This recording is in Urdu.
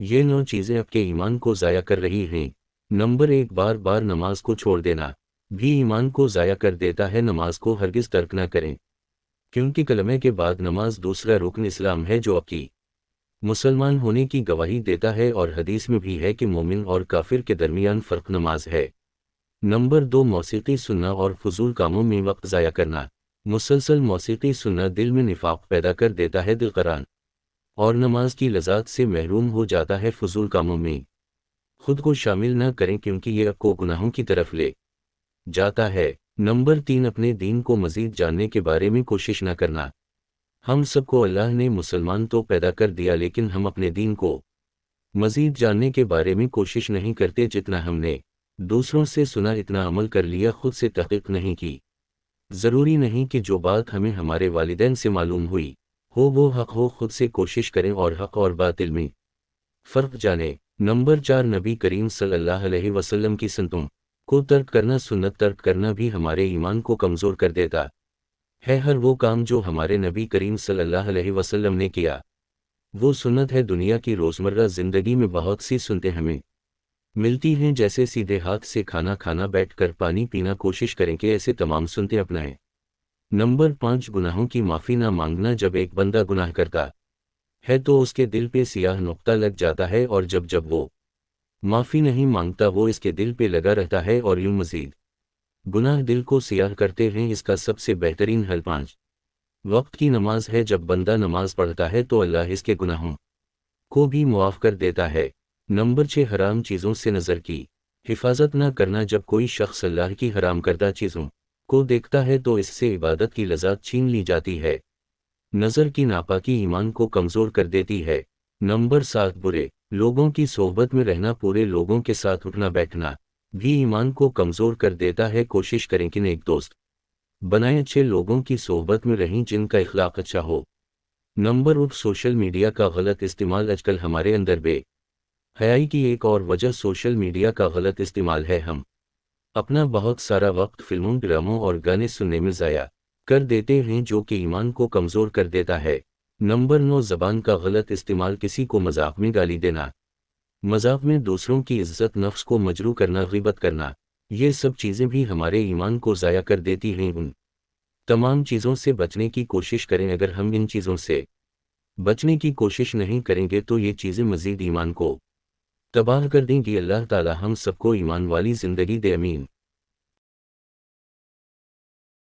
یہ 9 چیزیں آپ کے ایمان کو ضائع کر رہی ہیں۔ نمبر 1، بار بار نماز کو چھوڑ دینا بھی ایمان کو ضائع کر دیتا ہے۔ نماز کو ہرگز ترک نہ کریں، کیونکہ کلمے کے بعد نماز دوسرا رکن اسلام ہے جو آپ کی مسلمان ہونے کی گواہی دیتا ہے، اور حدیث میں بھی ہے کہ مومن اور کافر کے درمیان فرق نماز ہے۔ نمبر 2، موسیقی سننا اور فضول کاموں میں وقت ضائع کرنا۔ مسلسل موسیقی سننا دل میں نفاق پیدا کر دیتا ہے، دل قران اور نماز کی لذات سے محروم ہو جاتا ہے۔ فضول کاموں میں خود کو شامل نہ کریں، کیونکہ یہ آپ کو گناہوں کی طرف لے جاتا ہے۔ نمبر 3، اپنے دین کو مزید جاننے کے بارے میں کوشش نہ کرنا۔ ہم سب کو اللہ نے مسلمان تو پیدا کر دیا، لیکن ہم اپنے دین کو مزید جاننے کے بارے میں کوشش نہیں کرتے۔ جتنا ہم نے دوسروں سے سنا اتنا عمل کر لیا، خود سے تحقیق نہیں کی۔ ضروری نہیں کہ جو بات ہمیں ہمارے والدین سے معلوم ہوئی ہو وہ حق ہو، خود سے کوشش کریں اور حق اور باطل میں فرق جانیں۔ نمبر 4، نبی کریم صلی اللہ علیہ وسلم کی سنتوں کو ترک کرنا۔ سنت ترک کرنا بھی ہمارے ایمان کو کمزور کر دیتا ہے۔ ہر وہ کام جو ہمارے نبی کریم صلی اللہ علیہ وسلم نے کیا وہ سنت ہے۔ دنیا کی روزمرہ زندگی میں بہت سی سنتیں ہمیں ملتی ہیں، جیسے سیدھے ہاتھ سے کھانا کھانا، بیٹھ کر پانی پینا۔ کوشش کریں کہ ایسے تمام سنتیں اپنائیں۔ نمبر 5، گناہوں کی معافی نہ مانگنا۔ جب ایک بندہ گناہ کرتا ہے تو اس کے دل پہ سیاہ نقطہ لگ جاتا ہے، اور جب وہ معافی نہیں مانگتا وہ اس کے دل پہ لگا رہتا ہے، اور یوں مزید گناہ دل کو سیاہ کرتے ہیں۔ اس کا سب سے بہترین حل 5 وقت کی نماز ہے۔ جب بندہ نماز پڑھتا ہے تو اللہ اس کے گناہوں کو بھی معاف کر دیتا ہے۔ نمبر 6، حرام چیزوں سے نظر کی حفاظت نہ کرنا۔ جب کوئی شخص اللہ کی حرام کردہ چیزوں کو دیکھتا ہے تو اس سے عبادت کی لذت چھین لی جاتی ہے۔ نظر کی ناپاکی ایمان کو کمزور کر دیتی ہے۔ نمبر 7، برے لوگوں کی صحبت میں رہنا۔ پورے لوگوں کے ساتھ اٹھنا بیٹھنا بھی ایمان کو کمزور کر دیتا ہے۔ کوشش کریں کہ نیک دوست بنائیں، اچھے لوگوں کی صحبت میں رہیں جن کا اخلاق اچھا ہو۔ نمبر 8، سوشل میڈیا کا غلط استعمال۔ آج کل ہمارے اندر بے حیائی کی ایک اور وجہ سوشل میڈیا کا غلط استعمال ہے۔ ہم اپنا بہت سارا وقت فلموں، ڈراموں اور گانے سننے میں ضائع کر دیتے ہیں، جو کہ ایمان کو کمزور کر دیتا ہے۔ نمبر 9، زبان کا غلط استعمال۔ کسی کو مذاق میں گالی دینا، مذاق میں دوسروں کی عزت، نفس کو مجروح کرنا، غیبت کرنا، یہ سب چیزیں بھی ہمارے ایمان کو ضائع کر دیتی ہیں۔ ان تمام چیزوں سے بچنے کی کوشش کریں۔ اگر ہم ان چیزوں سے بچنے کی کوشش نہیں کریں گے تو یہ چیزیں مزید ایمان کو تباہ کر دیں گی۔ اللہ تعالی ہم سب کو ایمان والی زندگی دے، امین۔